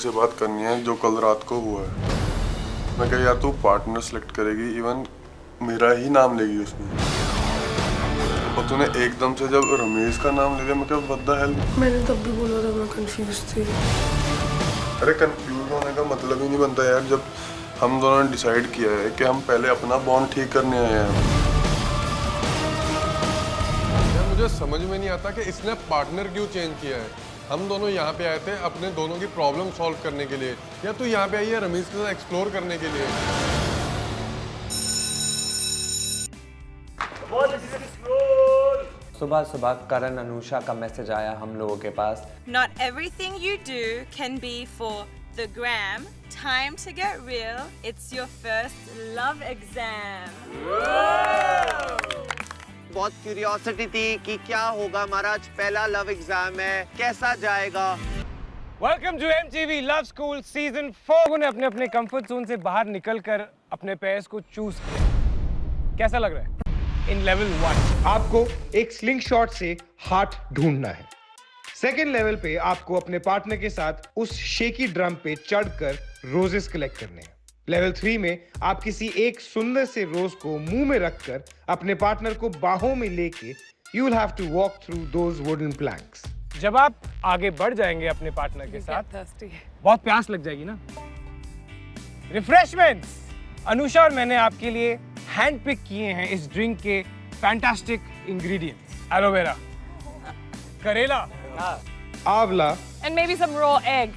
से बात करनी है जो कल रात को हुआ है। मैं कहा यार तू पार्टनर सेलेक्ट करेगी, इवन मेरा ही नाम लेगी उसमें, और तूने एकदम से जब रमेश का नाम ले लिया, मैं क्या व्हाट द हेल। मैंने तब भी बोला था मैं कंफ्यूज थी। अरे कंफ्यूज होने का मतलब ही नहीं बनता यार, जब हम दोनों ने डिसाइड किया है कि हम पहले अपना बॉन्ड ठीक करने आए हैं। मुझे समझ में नहीं आता कि इसने पार्टनर क्यों चेंज किया है। हम दोनों यहाँ पे आए थे अपने दोनों की प्रॉब्लम सॉल्व करने के लिए, या तू यहाँ पे आई है रमेश के साथ एक्सप्लोर करने के लिए? सुबह सुबह करण अनुषा का मैसेज आया हम लोगों के पास। Not everything you do can be for the gram. Time to get real. It's your first love exam. बहुत क्यूरियोसिटी थी कि क्या होगा, हमारा आज पहला लव एग्जाम है, कैसा जाएगा। Welcome to MTV love school season 4 ने अपने अपने कंफर्ट जोन से बाहर निकलकर अपने पेयर्स को चूज किया। कैसा लग रहा है? इन लेवल 1 आपको एक स्लिंग शॉट से हार्ट ढूंढना है। सेकेंड लेवल पे आपको अपने पार्टनर के साथ उस शेकी ड्रम पे चढ़कर रोजेस कलेक्ट करने हैं। लेवल 3 में आप किसी एक सुंदर से रोज को मुंह में रखकर अपने पार्टनर को बाहों में लेके you will have to walk through those wooden planks. जब आप आगे बढ़ जाएंगे अपने पार्टनर के साथ, बहुत प्यास लग जाएगी ना। रिफ्रेशमेंट्स अनुषा और मैंने आपके लिए हैंड पिक किए हैं इस ड्रिंक के फैंटास्टिक इंग्रेडिएंट्स। एलोवेरा, करेला, आंवला And maybe some raw egg.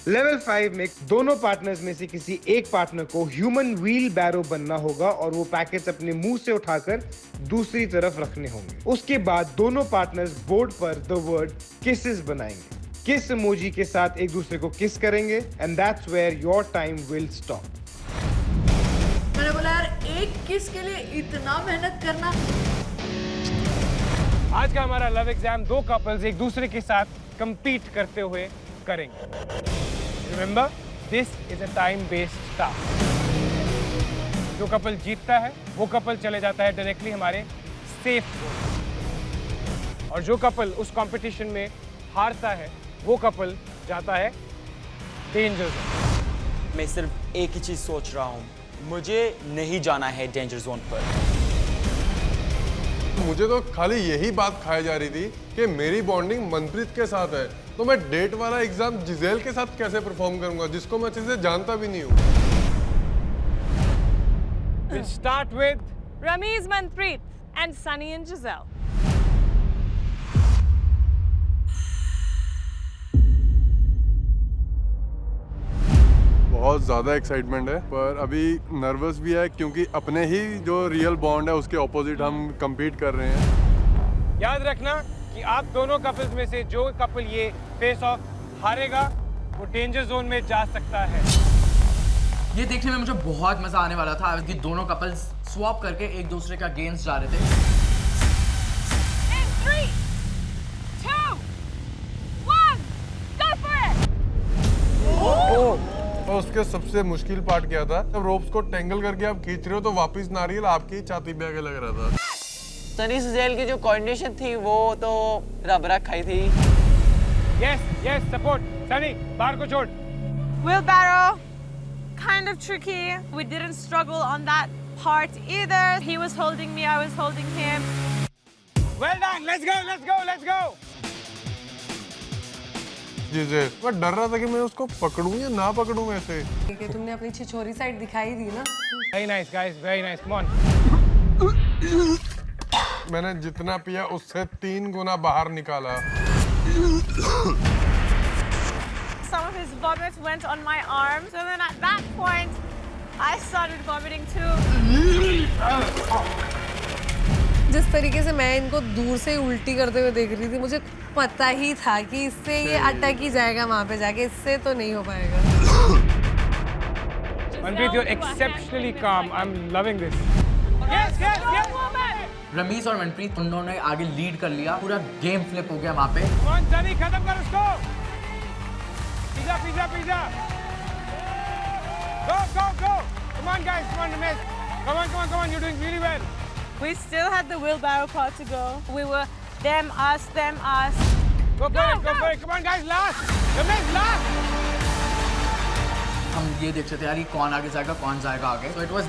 Level 5 में दोनों पार्टनर्स में से किसी एक पार्टनर को ह्यूमन व्हील बैरो बनना होगा और वो पैकेट्स अपने मुंह से उठाकर दूसरी तरफ रखने होंगे। उसके बाद दोनों पार्टनर्स बोर्ड पर द वर्ड किसेस बनाएंगे। किस इमोजी के साथ एक दूसरे को किस करेंगे and that's where your time will stop. मैंने बोला यार एक किस के लिए इतना मेहनत करना। आज का हमारा लव एग्जाम दो कपल्स एक दूसरे के साथ कंपीट करते हुए करेंगे। Remember, this is a time based task. जो कपल जीतता है वो कपल चले जाता है डायरेक्टली हमारे सेफ जोन, और जो कपल उस कंपटीशन में हारता है वो कपल जाता है डेंजर जोन। मैं सिर्फ एक ही चीज सोच रहा हूँ, मुझे नहीं जाना है डेंजर जोन पर। मुझे तो खाली यही बात खाई जा रही थी कि मेरी बॉन्डिंग मनप्रीत के साथ है, तो मैं डेट वाला एग्जाम जिजेल के साथ कैसे परफॉर्म करूंगा जिसको मैं अच्छे से जानता भी नहीं हूँ। We'll start with Ramesh, Manpreet, and Sunny and Giselle. बहुत ज़्यादा एक्साइटमेंट है, पर अभी नर्वस भी है क्योंकि अपने ही जो रियल बॉन्ड है उसके ऑपोजिट हम compete कर रहे हैं। याद रखना कि आप दोनों कपल्स में से जो कपल ये फेस ऑफ हारेगा वो डेंजर जोन में जा सकता है। ये देखने में मुझे बहुत मजा आने वाला था कि दोनों कपल्स स्वैप करके एक दूसरे का अगेंस्ट जा रहे थे। In 3, 2, 1, go for it! तो उसके सबसे मुश्किल पार्ट क्या था, जब रोप्स को टेंगल करके आप खींच रहे हो तो वापस नारियल आपकी ही छाती पे आके लग रहा था। सनी सुजैल की जो कोऑर्डिनेशन थी वो तो रबरा खाई थी। Yes, support. सनी, बाहर को छोड़। Wheelbarrow, kind of tricky. We didn't struggle on that part either. He was holding me, I was holding him. Well done. Let's go. जिजेल, मैं डर रहा था कि मैं उसको पकड़ूं या ना पकड़ूं ऐसे। तुमने अपनी छिछोरी साइड दिखाई दी ना। Very nice guys, very nice. Come on. मैंने जितना पिया उससे 3 गुना बाहर निकाला। Some of his vomit went on my arms, and then at that point, I started vomiting too. जिस तरीके से मैं इनको दूर से उल्टी करते हुए देख रही थी, मुझे पता ही था कि इससे ये अटक ही जाएगा वहां पे जाके, इससे तो नहीं हो पाएगा। Manpreet, you're exceptionally calm. I'm loving this. Yes. Ramiz और मनप्रीत उन दोनों ने आगे लीड कर लिया, पूरा गेम फ्लिप हो गया वहाँ पे। Come on, सनी, खत्म कर उसको। Pizza. Go. Come on guys, come on Ramesh. Come on, you're doing really well. We still had the wheelbarrow part to go. We were them, us. Go for it, go for it. Come on, guys, last. Ramesh, last. हम ये देख रहे थे यार ये कौन आगे जाएगा कौन जाएगा आगे. So it was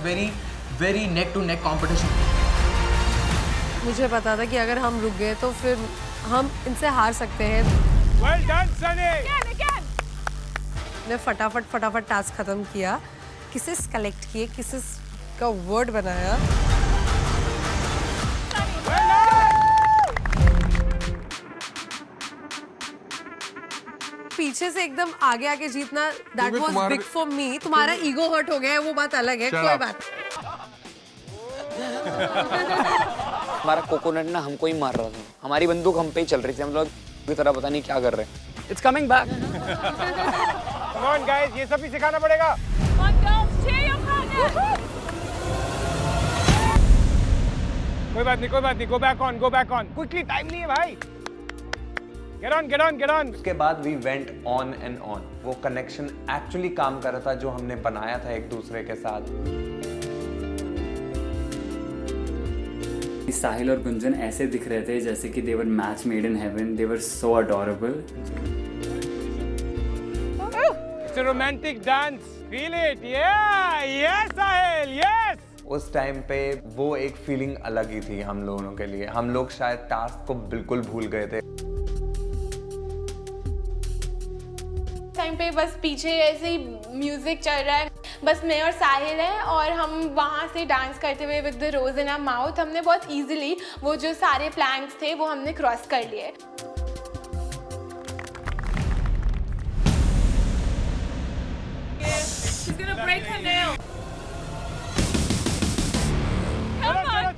very neck to neck competition. मुझे पता था कि अगर हम रुक गए तो फिर हम इनसे हार सकते हैं. Well done, Sunny. ने फटाफट टास्क खत्म किया. किसेस कलेक्ट किए, किसेस का वर्ड बनाया. पीछे से एकदम आगे जीतना that was big for me. तुम्हारा ईगो हर्ट हो गया है वो बात अलग है. कोई बात. हमारा कोकोनट ना हमको ही मार रहा था. हमारी बंदूक हम पे ही चल रही थी. हम लोग की तरह पता नहीं क्या कर रहे हैं. It's coming back. Come on, guys, ये सब भी सिखाना पड़ेगा. Come on, girls, cheer your partner. कोई बात नहीं. Go back on. Quickly, time नहीं है भाई. Get on. उसके बाद we went on and on. वो कनेक्शन एक्चुअली काम कर रहा था जो हमने बनाया था एक दूसरे के साथ. साहिल और गुंजन ऐसे दिख रहे थे जैसे कि they were match made in heaven. They were so adorable. It's a romantic dance. Feel it. Yeah. Yes, Sahil. Yes. उस टाइम पे वो एक फीलिंग अलग ही थी हम लोगों के लिए. हम लोग शायद टास्क को बिल्कुल भूल गए थे. टाइम पे बस पीछे ऐसे ही म्यूजिक चल रहा है. बस मैं और साहिल हैं और हम वहाँ से डांस करते हुए with the rose in our mouth हमने बहुत इजीली वो जो सारे प्लैंक्स थे वो हमने क्रॉस कर लिए. She's gonna break her nail.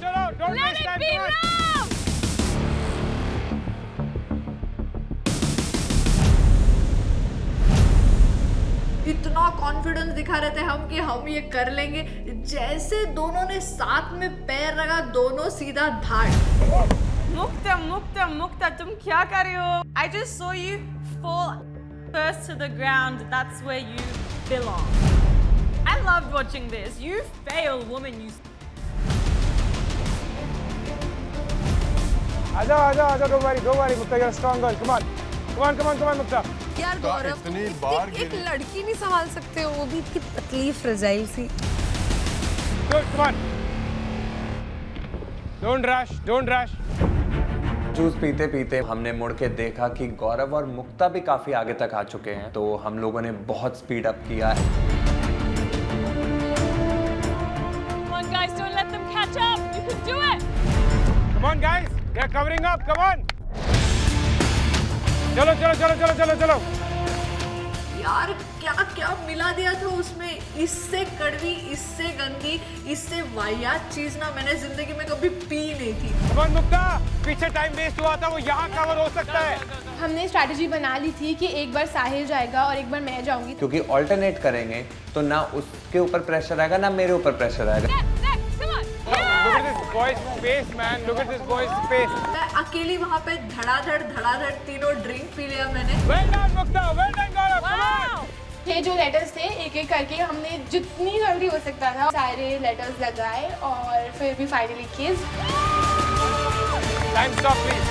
चलो. Don't Let waste it time. be Come on. love. इतना कॉन्फिडेंस दिखा रहे थे हम कि हम ये कर लेंगे. जैसे दोनों ने साथ में पैर रखा दोनों सीधा धाड़. मुक्ता तुम क्या कर रहे हो? I just saw you fall first to the ground. That's where you belong. I loved watching this. You fail, woman. You. आजा. Don't worry. Mukta, you're a strong girl. Come on, Mukta. यार गौरव इतनी बार एक लड़की नहीं संभाल सकते हो. वो भी इतनी पतली फ्रेजाइल सी. Good, come on. Don't rush. Juice पीते पीते हमने मुड़ के देखा कि गौरव और मुक्ता भी काफी आगे तक आ चुके हैं. तो हम लोगों ने बहुत स्पीड अप किया है. Come on, guys, don't let them catch up. You can do it. Come on, guys. They're covering up. Come on. चलो. यार क्या मिला दिया था उसमें. इससे कड़वी, इससे गंदी, इससे वाहियात चीज ना मैंने जिंदगी में कभी पी नहीं थी. Come on, मुक्ता. पीछे टाइम वेस्ट हुआ था वो यहाँ कवर हो सकता है. हमने स्ट्रैटेजी बना ली थी कि एक बार साहिल जाएगा और एक बार मैं जाऊंगी. क्योंकि ऑल्टरनेट करेंगे तो ना उसके ऊपर प्रेशर आएगा ना मेरे ऊपर प्रेशर आएगा. Look at this boy's face, man. Look at this boy's face. मैं अकेली वहाँ पे धड़ाधड़ तीनों ड्रिंक पी लिया मैंने. Well done, Mukta. Well done, Gaurav. Come on. ये जो लेटर्स थे एक करके हमने जितनी जल्दी हो सकता था सारे लेटर्स लगाए और फिर भी फाइनली किस. Time stop, please.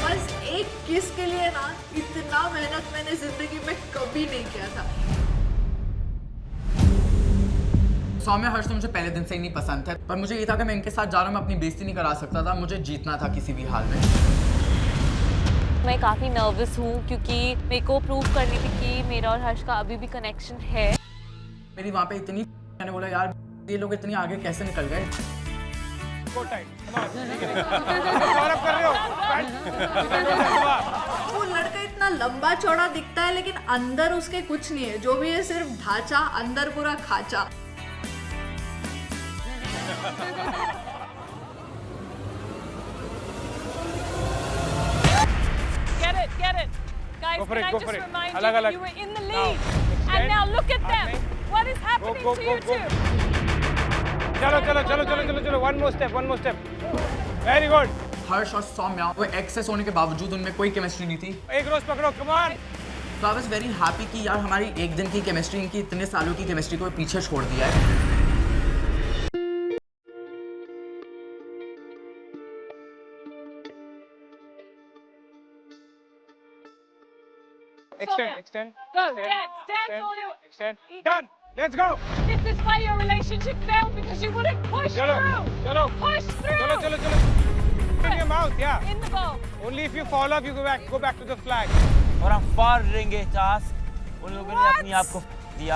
बस एक किस के लिए ना इतना मेहनत मैंने जिंदगी में कभी नहीं किया था. सौम्य हर्ष तो मुझे पहले दिन से ही नहीं पसंद थे. पर मुझे ये था कि मैं इनके साथ जा रहा हूँ. मैं अपनी बेइज्जती नहीं करा सकता था. मुझे जीतना था किसी भी हाल में. मैं काफ़ी नर्वस हूँ क्योंकि मेरे को प्रूव करनी थी कि मेरा और हर्ष का अभी भी कनेक्शन है. मेरी वहाँ पे इतनी मैंने बोला यार ये लोग इतनी आगे कैसे निकल गए. Go tight. Come on. Gaurav कर रहे हो. वो लड़का इतना लंबा चौड़ा दिखता है लेकिन अंदर उसके कुछ नहीं है. जो भी है सिर्फ ढांचा, अंदर पूरा खाचा. Get it. Guys, Go for can it, I go just for it. remind you Alag, that alag. you were in the Now, lead. extend. And now look at them. Aapne. What is happening Go. to you two? चलो. One more step. Very good. हर्ष और सौम्या वो access होने के बावजूद उनमें कोई chemistry नहीं थी. एक रोज पकड़ो. Come on. तो आई वाज वेरी हैप्पी कि यार हमारी एक दिन की केमिस्ट्री इनकी इतने सालों की केमिस्ट्री को पीछे छोड़ दिया है. Extend, extend. Go, dance all you. Extend. Done. Let's go. This is why your relationship failed because you wouldn't push Chalo, through. chalo. Push through. Chalo, chalo, chalo. In your mouth, yeah. In the bowl. Only if you fall off, you go back to the flag. और हम फाड़ देंगे task उन लोगों ने अपने आप को दिया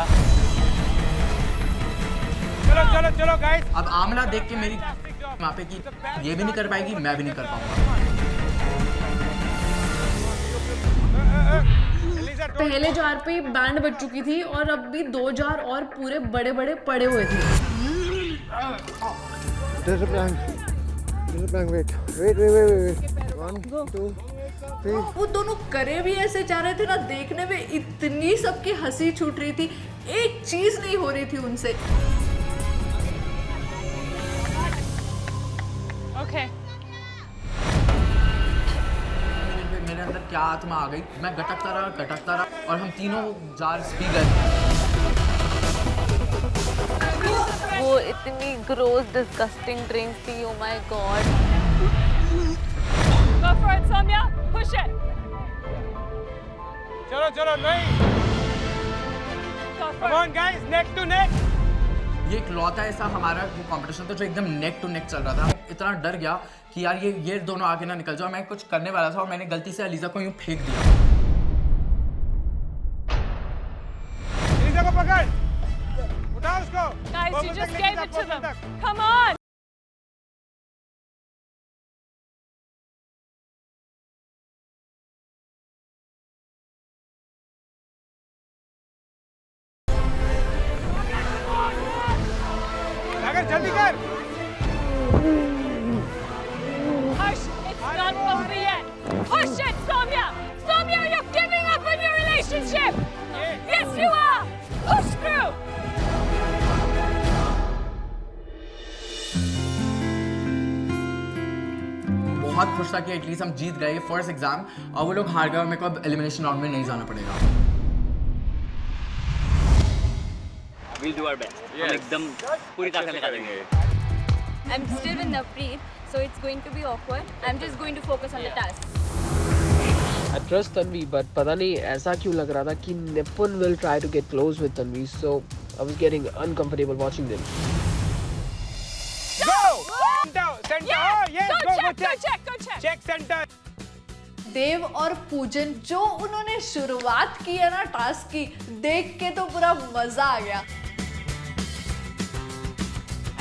चलो चलो चलो गाइस अब आमला देख के मेरी वहाँ पे कि ये भी नहीं कर पाएगी मैं भी नहीं कर पाऊंगा पहले जार पे बैंड बज चुकी थी और अब भी 2 जार और पूरे बड़े बड़े पड़े हुए थे wait. 1, 2, 3. वो दोनों करे भी ऐसे जा रहे थे ना देखने में इतनी सबकी हंसी छूट रही थी एक चीज नहीं हो रही थी उनसे Okay. मेरे अंदर क्या आत्मा आ गई मैं गटकता रहा और हम तीनों जार पी गए वो इतनी ग्रोस डिस्गस्टिंग ड्रिंक थी oh my God Go for it, Soumya. Push it. चलो चलो नहीं Come on guys, neck to neck. ये इकलौता ऐसा हमारा वो कंपटीशन था जो एकदम नेक टू नेक चल रहा था इतना डर गया कि यार ये दोनों आगे ना निकल जाओ मैं कुछ करने वाला था और मैंने गलती से अलीजा को यूं फेंक दिया अलीजा को पकड़ उठा उसको Guys, you just gave it to them. Come on. सागर जल्दी कर Hush, it's not over yet. Push it, Soumya. Soumya, you're giving up on your relationship. Yes, you are. Push through. बहुत खुश था कि एटलीस्ट हम जीत गए फर्स्ट एग्जाम और वो लोग हार गए और मेरे को अब एलिमिनेशन राउंड में नहीं जाना पड़ेगा We'll do our best. हम एकदम पूरी ताकत लगा देंगे I'm still with Navpreet, so it's going to be awkward. I'm just going to focus on the task. I trust Tanvi, but पता नहीं ऐसा क्यों लग रहा था कि Nipun will try to get close with Tanvi, so I was getting uncomfortable watching them. Go! Center! Yes! Go check. Check center! देव और पूजन जो उन्होंने शुरुआत की है ना टास्क की देख के तो पूरा मजा आ गया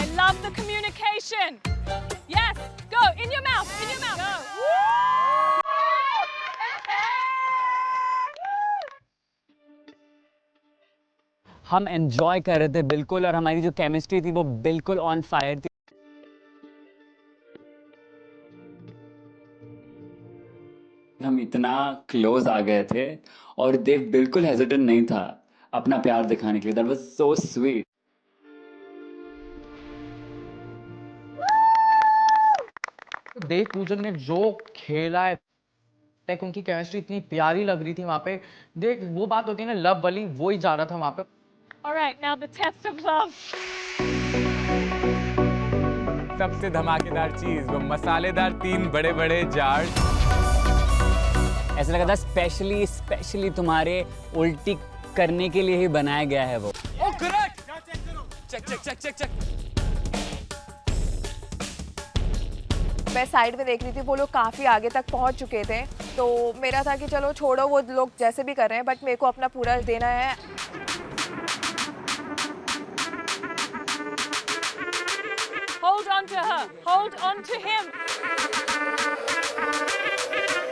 I love the communication. Yes, go in your mouth. Go. हम एंजॉय कर रहे थे बिल्कुल और हमारी जो केमिस्ट्री थी वो बिल्कुल ऑन फायर थी हम इतना क्लोज आ गए थे और देव बिल्कुल हेजिटेंट नहीं था अपना प्यार दिखाने के लिए दैट वाज सो स्वीट देव पूजन ने जो खेला है लाइक उनकी केमिस्ट्री इतनी प्यारी लग रही थी वहाँ पे देख वो बात होती है ना लव वाली वो ही जा रहा था वहाँ पे All right, now the test of love. सबसे धमाकेदार चीज वो मसालेदार 3 बड़े बड़े जार ऐसा लगा था स्पेशली तुम्हारे उल्टी करने के लिए ही बनाया गया है वो ओ करेक्ट चेक मैं साइड में देख रही थी वो लोग काफ़ी आगे तक पहुंच चुके थे तो मेरा था कि चलो छोड़ो वो लोग जैसे भी कर रहे हैं बट मेरे को अपना पूरा देना है Hold on to her. Hold on to him.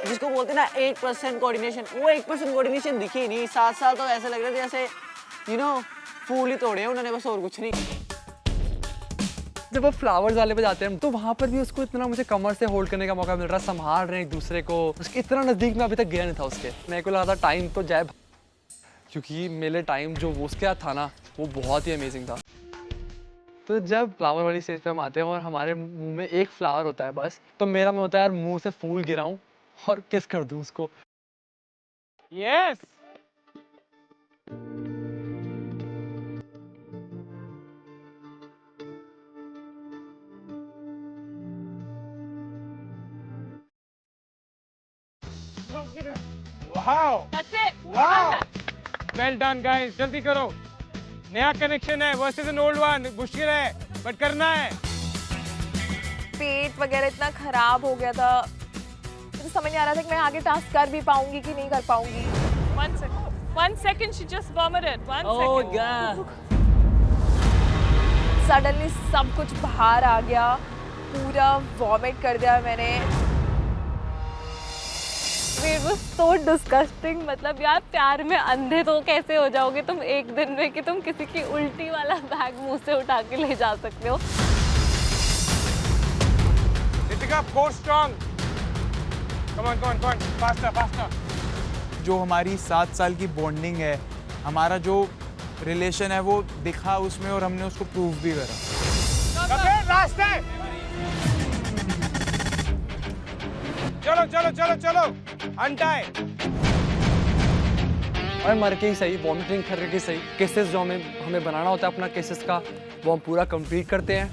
जिसको बोलते ना 8% कोऑर्डिनेशन वो 8% कोऑर्डिनेशन दिखी नहीं 7 साल तो ऐसे लग रहे थे जैसे फूल ही तोड़े हैं उन्होंने बस और कुछ नहीं जब वो फ्लावर्स वाले पे जाते हैं तो वहाँ पर भी उसको इतना मुझे कमर से होल्ड करने का मौका मिल रहा है संभाल रहे हैं एक दूसरे को उसके इतना नज़दीक में अभी तक गया नहीं था उसके मेरे को लगा था टाइम तो जाए क्योंकि मेरे टाइम जो वो उसके साथ था ना वो बहुत ही अमेजिंग था तो जब फ्लावर वाली स्टेज पे हम आते हैं और हमारे मुंह में एक फ्लावर होता है बस तो मेरा मन होता है यार मुंह से फूल गिराऊं और किस कर दूं उसको Yes! Wow! That's it. Well done guys, जल्दी करो। नया कनेक्शन है वर्सेस एन ओल्ड वन, मुश्किल है बट करना है। पेट वगैरह इतना खराब हो गया था, मुझे समझ नहीं आ रहा था कि मैं आगे टास्क कर भी पाऊंगी कि नहीं कर पाऊंगी। 1 second, she just vomited. 1 Oh second. God. Suddenly सब कुछ बाहर आ गया, पूरा वॉमिट कर दिया मैंने। It was so disgusting. मतलब यार प्यार में अंधे तो कैसे हो जाओगे तुम एक दिन में कि तुम किसी की उल्टी वाला बैग मुंह से उठा के ले जा सकते हो। Ritika, go strong. Come on, faster. जो हमारी 7 साल की बॉन्डिंग है, हमारा जो रिलेशन है वो दिखा उसमें और हमने उसको प्रूव भी करा। कपिल, लास्ट है। चलो अनटाई। और मर के ही सही, वॉमिटिंग कर के सही, केसेस जो हमें बनाना होता है अपना केसेस का, वो हम पूरा कंप्लीट करते हैं।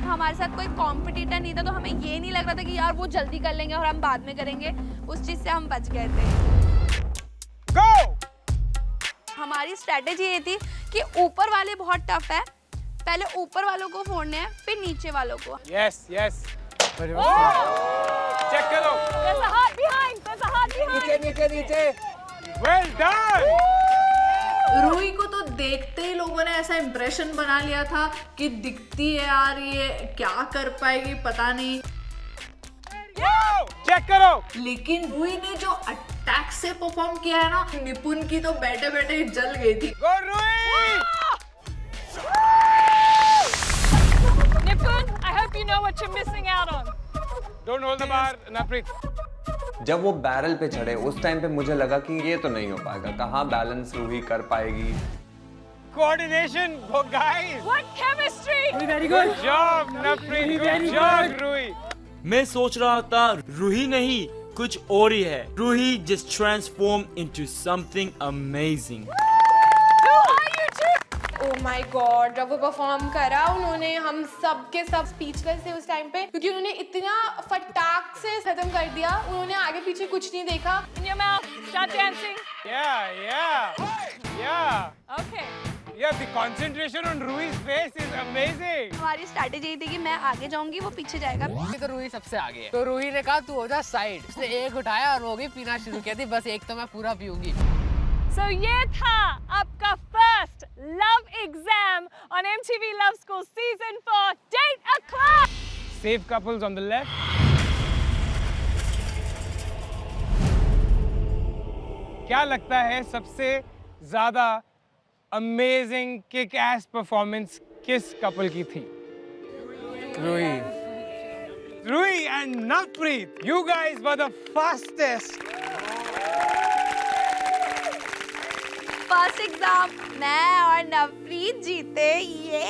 हमारे साथ कोई कॉम्पिटिटर नहीं था, तो हमें ये नहीं लग रहा था कि यार वो जल्दी कर लेंगे और हम बाद में करेंगे। उस चीज से हम बच गए थे। Go! हमारी स्ट्रेटेजी ये थी कि ऊपर वाले बहुत टफ है, पहले ऊपर वालों को फोड़ने हैं, फिर नीचे वालों को। यस चेक करो। There's a heart behind. नीचे। Well done. रूही को तो देखते ही लोगों ने ऐसा इंप्रेशन बना लिया था कि दिखती है यार, ये क्या कर पाएगी पता नहीं। चेक करो। लेकिन रूही ने जो अटैक से परफॉर्म किया है ना, निपुण की तो बैठे बैठे ही जल गई थी। Go Ruhi. Nipun, I hope you know what you're missing out on. Don't hold the bar, Naprit. जब वो बैरल पे चढ़े उस टाइम पे मुझे लगा कि ये तो नहीं हो पाएगा, कहाँ बैलेंस रूही कर पाएगी। Coordination, guys. What chemistry? Very good job, Naprit. Good job, Ruhi. मैं सोच रहा था रूही नहीं कुछ और ही है। Ruhi just transformed into something amazing. Oh my god, जब वो परफॉर्म करा उन्होंने, हम सब के सब स्पीचलेस थे उस टाइम पे, क्योंकि उन्होंने इतना फटाक से खत्म कर दिया, उन्होंने आगे पीछे कुछ नहीं देखा। In your mouth, start dancing. Yeah. Okay. Yeah, the concentration on Ruhi's face is amazing. हमारी स्ट्रेटेजी ये थी कि मैं आगे जाऊंगी, वो पीछे जाएगा। तो रूही सबसे आगे है, तो रूही ने कहा तू हो जा साइड। उसने एक उठाया और वो भी पीना शुरू किया थी, बस एक तो मैं पूरा पीऊंगी। So ये था आपका first love exam on MTV Love School Season 4 Date O'Clock. Save couples on the left. क्या लगता है सबसे ज्यादा अमेजिंग किक एस परफॉर्मेंस किस कपल की थी? Ruhi and Navpreet, you guys were the fastest. First exam मैं और नवप्रीत जीते। ये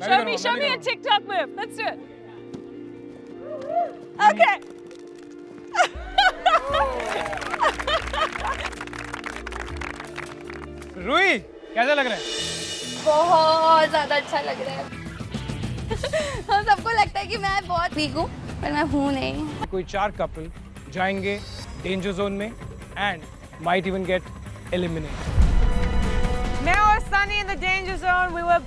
Show me a TikTok move. Let's do it. Okay. Ruhi कैसा लग रहा है? बहुत ज्यादा अच्छा लग रहा है। हम सबको लगता है कि मैं बहुत वीक हूँ, पर मैं हूँ नहीं। कोई 4 कपल जाएंगे डेंजर जोन में and might even get eliminated. मैं और Sunny in the danger zone, we were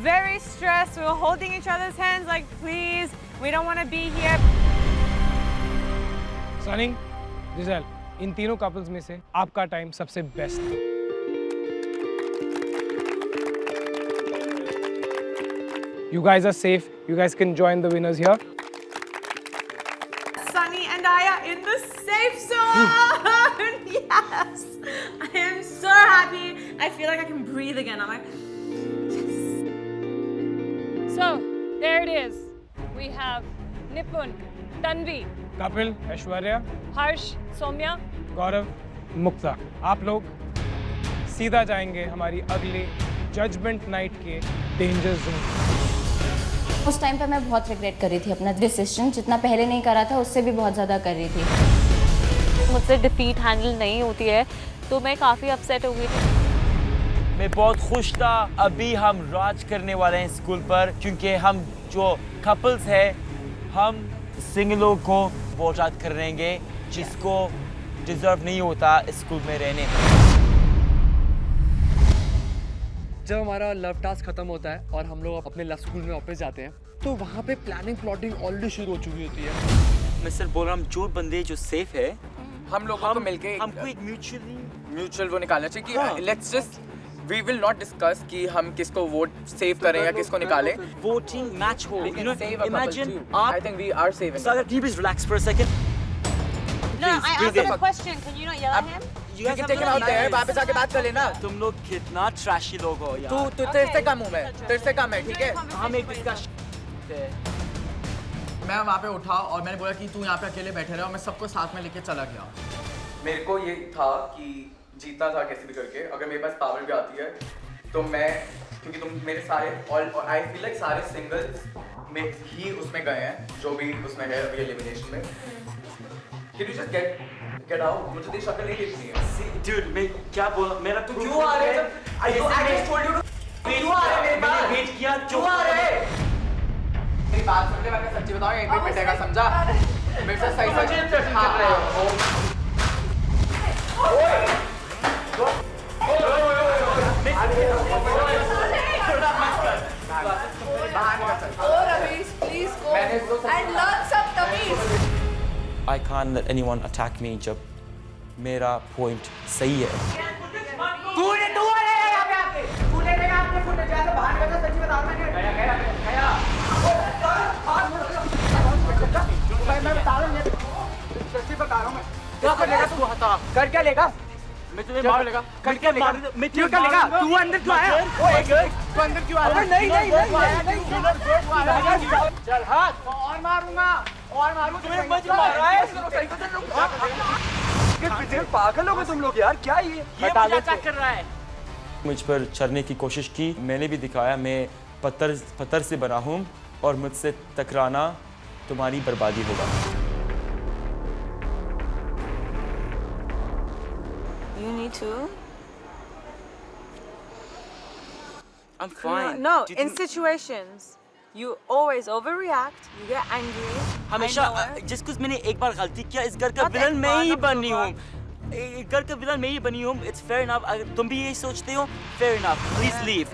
very stressed. We were holding each other's hands like, please, we don't want to be here. Sunny, Giselle, इन तीनों couples में से आपका time सबसे best था। You guys are safe. You guys can join the winners here. Sunny and I are in the safe zone. Yes, I am so happy. I feel like I can breathe again. I'm like, So there it is. We have Nipun, Tanvi, Kapil, Aishwarya, Harsh, Soumya. गौरव, मुक्ता। आप लोग सीधा जाएंगे हमारी अगले judgement night के danger zone. उस time पे मैं बहुत रिग्रेट कर रही थी अपना डिसीजन, जितना पहले नहीं करा था उससे भी बहुत ज़्यादा कर रही थी। मुझसे डिफीट हैंडल नहीं होती है, तो मैं काफ़ी अपसेट हो गई थी। मैं बहुत खुश था। अभी हम राज करने वाले हैं स्कूल पर, क्योंकि हम जो कपल्स हैं हम सिंगलों को वोट आउट करेंगे जिसको डिजर्व नहीं होता स्कूल में रहने। जब हमारा लव टास्क खत्म होता है और हम लोग अपने लव स्कूल में वापस जाते हैं तो वहाँ पे प्लानिंग प्लॉटिंग ऑलरेडी शुरू हो चुकी होती है। मैं सर बोल रहा हूँ जो बंदे जो सेफ है हम लोगों को मिलके हमको एक म्यूचुअल वो निकालना चाहिए कि let's just we will not discuss कि हम किसको वोट सेव करें या किसको निकालें। वोटिंग मैच हो, you know, imagine I think we are saving. Sagar, can you please relax for a second? No, I asked him a question. Can you not yell at him? You can take him out there. वहाँ पे जाके बात कर लेना। तुम लोग कितना trashy लोग हो यार। तू तेरे से कम हूँ मैं, तेरे से कम है, ठीक है? हम एक डिस्कशन। मैं वहाँ पे उठा और मैंने बोला कि तू यहाँ पे अकेले बैठे रहे और मैं सबको साथ में लेके चला गया। मेरे को ये था कि जीतना था कैसे भी करके, अगर मेरे पास पावर भी आती है तो मैं, क्योंकि तुम मेरे सारे और आई फील लाइक सारे सिंगल्स में ही उसमें गए हैं जो भी उसमें है अभी एलिमिनेशन में। Can you just get out? मुझे तेरी शक्ल नहीं देखनी है। Dude, मैं क्या बोला? मेरा तो क्यों आ रहे हैं? I just told you to क्यों आ रहे हैं मेरे पास? वेट किया क्यों आ रहे हैं? मेरी बात सुन ले, मैं सच्ची बताऊँ एक भी पिटेगा, समझा? मेरे से सही हाँ। I can't let anyone attack me जब मेरा point सही है। तू आया यहाँ पे आके, तू ले लेगा अपने फुटेज से बाहर निकल, सच्ची बता रहा हूँ मैं। गया। मैं बता रहा हूँ, सच्ची बता रहा हूँ मैं। क्या कर लेगा तू? हटा। कर क्या लेगा? मैं तुम्हें मार लेगा। कर क्या लेगा? मैं क्यों कर लेगा? तू अंदर क्यों आया? तू अंदर क्यों आया? नहीं। चल हाथ और मारूंगा और तुम्हें मत मार रहा है। पागल हो गए तुम लोग यार, क्या ये अटैक कर रहा है। मुझ पर चढ़ने की कोशिश की, मैंने भी दिखाया मैं पत्थर से बना हूँ और मुझसे टकराना तुम्हारी बर्बादी होगा। You need to. I'm fine. No, in situations, you always overreact. You get angry. हमेशा जिस कुछ मैंने एक बार गलती किया, इस घर का विलन मैं ही बनी हूँ। घर का विलन मैं ही बनी हूँ। It's fair enough. अगर तुम भी यही सोचते हो, fair enough. Please leave.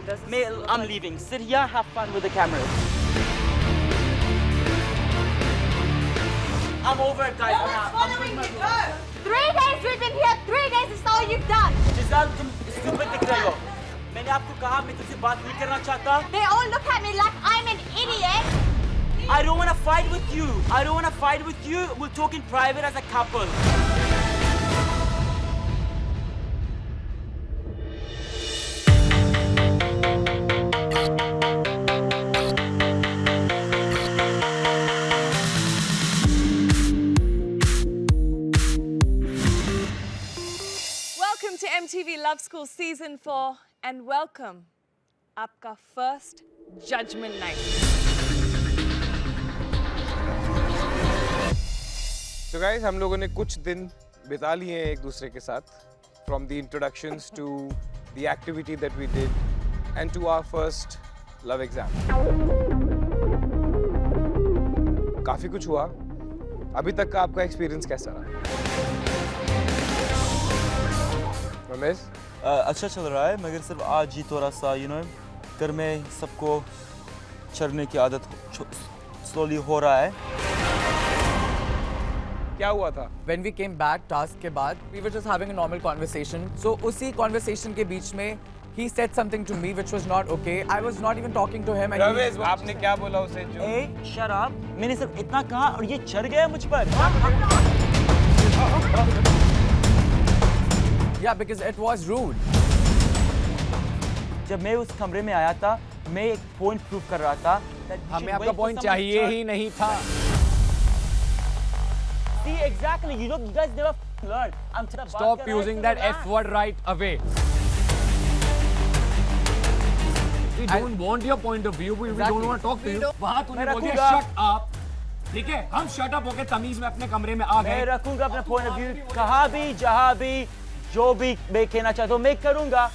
I'm leaving. Sit here, have fun with the cameras. I'm over it, guys. No one's following you. Go. 3 days we've been here. 3 days is all you've done. जिसान तुम stupid दिख रहे हो। मैंने आपको कहा मैं तुझसे बात नहीं करना चाहता। They all look at me like I'm an idiot. I don't want to fight with you. I don't want to fight with you. We'll talk in private as a couple. Welcome to MTV Love School Season 4 and welcome आपका first Judgment Night. So guys, हम लोगों ने कुछ दिन बिता लिए हैं एक दूसरे के साथ, from the introductions to the activity that we did and to our first love exam. काफी कुछ हुआ। अभी तक का आपका एक्सपीरियंस कैसा रहा? रमेश? अच्छा चल रहा है, मगर सिर्फ आज ही थोड़ा सा घर में सबको चढ़ने की आदत स्लोली हो रहा है। क्या हुआ था? When we came back task के बाद, we were just having a normal conversation. So उसी conversation के बीच में he said something to me which was not okay. I was not even talking to him. Ramesh, आपने क्या बोला उसे जो? Shut up. मैंने सिर्फ इतना कहा और ये चढ़ गया मुझ पर। Yeah, because it was rude. जब मैं उस कमरे में आया था, मैं एक पॉइंट प्रूव कर रहा था। हमें आपका पॉइंट चाहिए ही नहीं था। See, exactly. You guys never learn. Stop using that F word right away. We don't want your point of view. We don't want to talk to you. वहाँ तूने बोल दिया shut up. ठीक है, हम shut up होके तमीज में अपने कमरे में आ गए। मैं रखूंगा अपना point of view, कहाँ भी, जहाँ भी, जो भी मैं कहना चाहता हूँ, मैं करूँगा।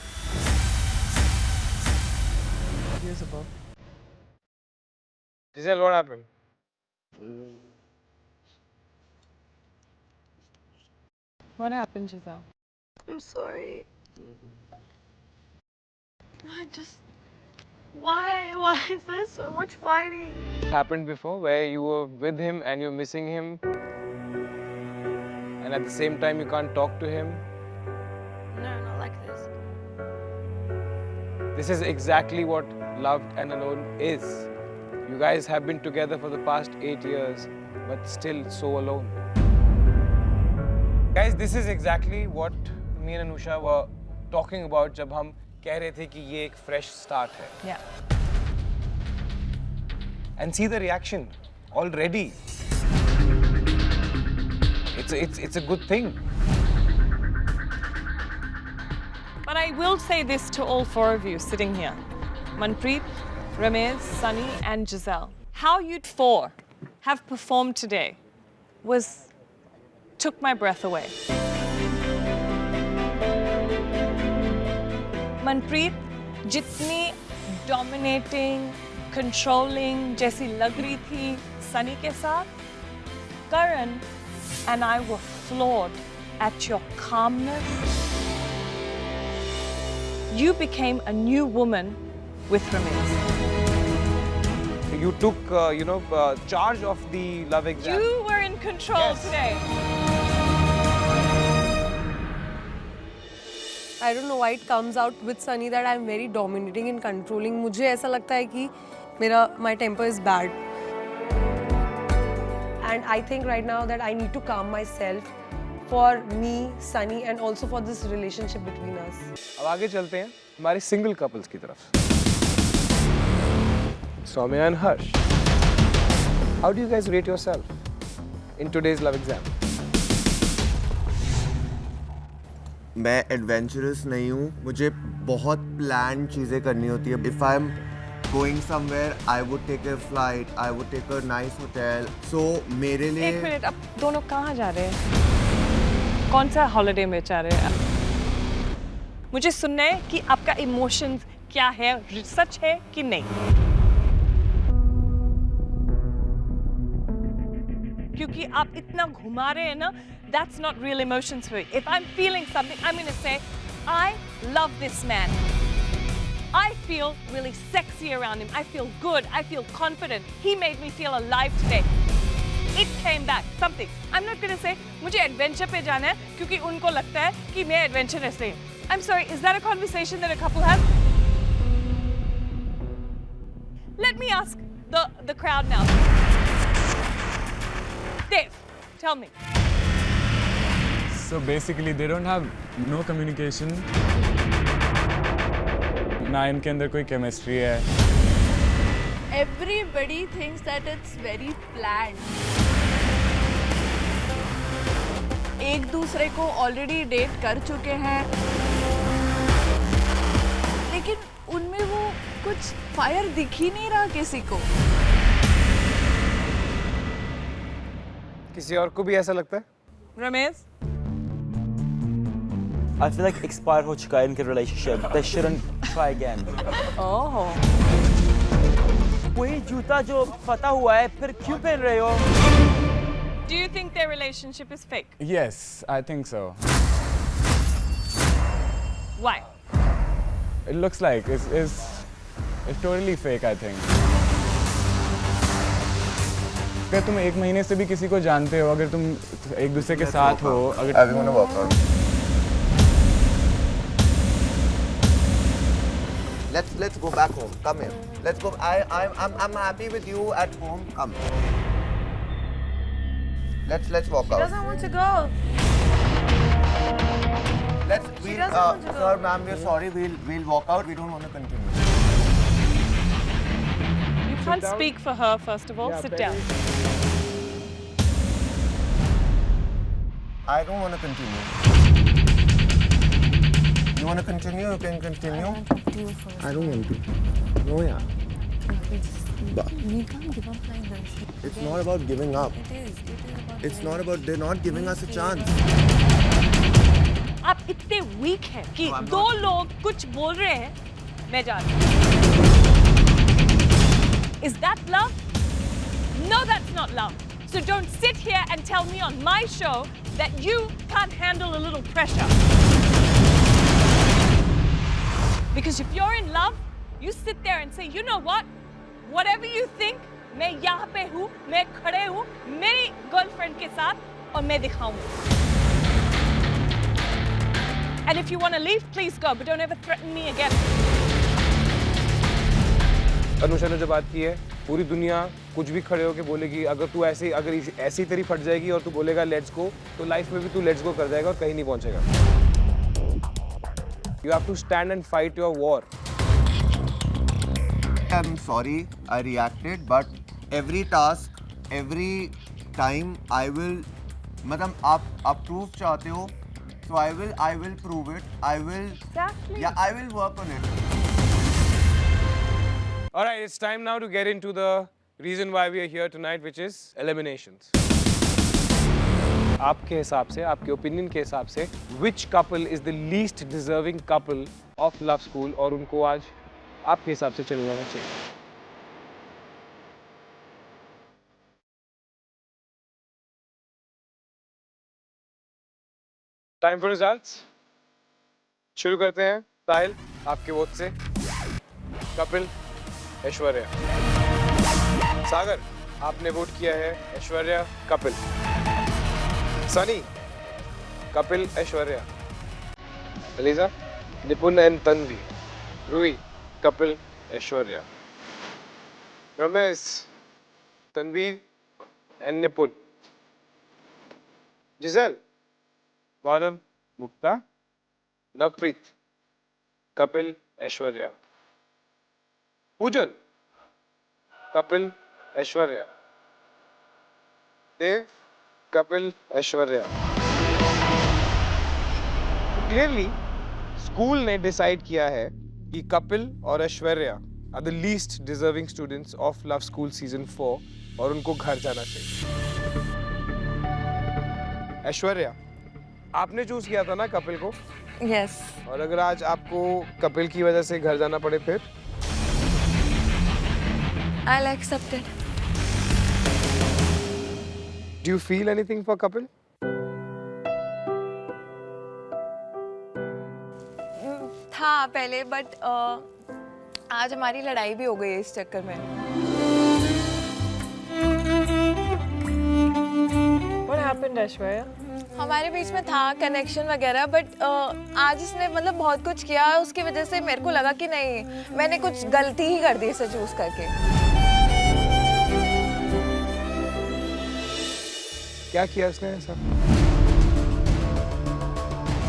Giselle, what happened? What happened, Giselle? I'm sorry. I just... Why is there so much fighting? Happened before where you were with him and you're missing him, and at the same time you can't talk to him. No, not like this. This is exactly what Loved and Alone is. You guys have been together for the past 8 years, but still so alone. Guys, this is exactly what me and Anusha were talking about जब हम कह रहे थे कि ये एक fresh start है. Yeah. And see the reaction already. It's a good thing. But I will say this to all four of you sitting here. Manpreet, Ramez, Sunny and Giselle. How you four have performed today took my breath away. Manpreet, जितनी dominating, controlling जैसी लग रही थी Sunny के साथ, Karan and I were floored at your calmness. You became a new woman with Ramez. You took, charge of the love exam. You were in control today. I don't know why it comes out with Sunny that I'm very dominating and controlling. मुझे ऐसा लगता है कि my temper is bad. And I think right now that I need to calm myself for me, Sunny, and also for this relationship between us. अब आगे चलते हैं हमारे single couples की तरफ. Soumya and Harsh. How do you guys rate yourself in today's love exam? मैं adventurous नहीं हूँ, मुझे बहुत प्लान चीज़ें करनी होती है. If I'm going somewhere, I would take a flight, I would take a nice hotel. So मेरे लिए एक मिनट, अब दोनों कहाँ जा रहे हैं? कौन सा हॉलिडे में जा रहे हैं? मुझे सुनना है कि आपका इमोशंस क्या है, सच है कि नहीं? क्योंकि आप इतना घुमा रहे हैं ना, that's not real emotions for me. If I'm feeling something, I'm going to say, I love this man. I feel really sexy around him. I feel good. I feel confident. He made me feel alive today. It came back, something. I'm not going to say, मुझे adventure पे जाना है क्योंकि उनको लगता है कि मैं adventurous हूँ. I'm sorry, is that a conversation that a couple has? Let me ask the crowd now. Dave, tell me. So basically, they don't have no communication. ना इनके अंदर कोई chemistry है. Everybody thinks that it's very planned. एक दूसरे को already date कर चुके हैं, लेकिन उनमें वो कुछ फायर दिख ही नहीं रहा किसी को. किसी और को भी ऐसा लगता है? Ramez? I feel like expire हो चुका है इनके relationship. They shouldn't try again. Oh. वही जूता जो फटा हुआ है, फिर क्यों पहन रहे हो? Do you think their relationship is fake? Yes, I think so. Why? It looks like it's totally fake, I think. अगर तुम एक महीने से भी किसी को जानते हो, अगर तुम एक दूसरे के साथ हो, अगर I want to walk out. Let's go back home. Come here. Let's go. I'm happy with you at home. Come. Let's walk out. She doesn't want to go. Sir, ma'am, we're sorry. We'll walk out. We don't want to continue. You can't speak for her, first of all. Yeah, sit down. I don't want to continue. You want to continue? You can continue. I don't want to. No, yeah. We can't give up like this. It's not about giving up. It is about It's not about they're not giving us a chance. आप इतने weak हैं कि दो लोग कुछ बोल रहे हैं, मैं जा रही हूँ. Is that love? No, that's not love. So don't sit here and tell me on my show that you can't handle a little pressure. Because if you're in love, you sit there and say, you know what? Whatever you think, मैं यहाँ पे हूँ, मैं खड़े हूँ, मेरी girlfriend के साथ और मैं दिखाऊंगी. And if you want to leave, please go, but don't ever threaten me again. Anusha ने जो बात की है, पूरी दुनिया कुछ भी खड़े होके बोलेगी, अगर तू ऐसी तेरी फट जाएगी और तू बोलेगा लेट्स गो, तो लाइफ में भी तू लेट्स गो कर जाएगा और कहीं नहीं पहुंचेगा. You have to stand and fight your war. I'm sorry I reacted, but every task, every time I will, मतलब आप proof चाहते हो, so I will prove it. I will, yeah, I will work on it. All right, it's time now to get into the reason why we are here tonight, which is eliminations. आपके हिसाब से, आपके opinion के हिसाब से, which couple is the least deserving couple of Love School और उनको आज आपके हिसाब से चले जाना चाहिए? Time for results. शुरू करते हैं. साहिल, आपके वोट से कपिल, ऐश्वर्या. सागर, आपने वोट किया है Aishwarya, Kapil. Sunny, Kapil, Aishwarya. Aliza, Nipun and Tanvi. Ruhi, Kapil, Aishwarya. Ramesh, Tanveer and Nipun. Giselle, Gaurav, Mukta, Navpreet, Kapil, Aishwarya. Poojan, Kapil, Aishwarya. Dev, Kapil, Aishwarya. Clearly school ने डिसाइड किया है कि कपिल और Aishwarya are the least deserving students of love school season 4 और उनको घर जाना चाहिए. ऐश्वर्या, आपने चूज किया था ना कपिल को? यस. और अगर आज आपको कपिल की वजह से घर जाना पड़े फिर? I'll accept it. Do you feel anything for Kapil? था पहले, बट आज हमारी लड़ाई भी हो गई है इस चक्कर में. What happened, Aishwarya? हमारे बीच में था कनेक्शन वगैरह, बट आज इसने मतलब बहुत कुछ किया, उसकी वजह से मेरे को लगा कि नहीं, मैंने कुछ गलती ही कर दी इसे चूज करके. क्या किया उसने ऐसा?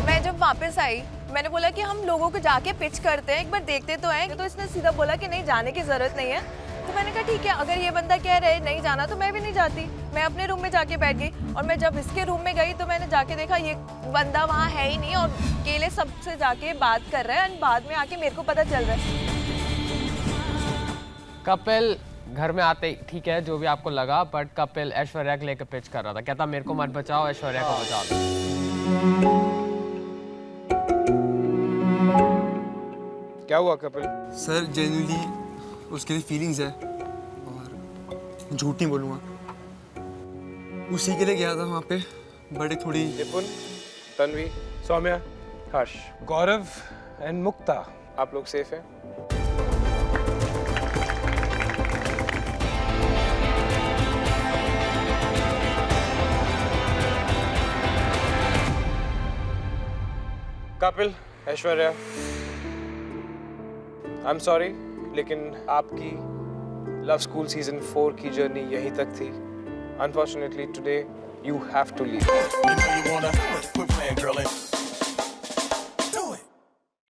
मैं जब वापस आई, मैंने बोला कि हम लोगों को जाके पिच करते हैं, एक बार देखते तो हैं. तो इसने सीधा बोला कि नहीं, जाने की जरूरत नहीं है. तो मैंने कहा ठीक है, अगर ये बंदा कह रहे नहीं जाना तो मैं भी नहीं जाती. मैं अपने रूम में जाके बैठ गई, और मैं जब इसके रूम में गई तो मैंने जाके देखा ये बंदा वहाँ है ही नहीं, और अकेले सबसे जाके बात कर रहा है. और बाद में आके मेरे को पता चल रहा है. कपिल घर में आते ही ठीक है, जो भी आपको लगा, बट कपिल ऐश्वर्या के लेकर पिच कर रहा था. कहता मेरे को मत बचाओ, ऐश्वर्या को बचा दो. क्या हुआ कपिल? सर जेन्युइनली उसके लिए फीलिंग्स है, और झूठ नहीं बोलूँगा, उसी के लिए गया था वहाँ पे. बड़े थोड़ी निपुण, तन्वी, सौम्या, हर्ष, गौरव एंड मुक्ता, आप लोग सेफ हैं? Kapil, Aishwarya, I am sorry, लेकिन आपकी लव स्कूल सीजन 4 की जर्नी यहीं तक थी. Unfortunately today you have to leave.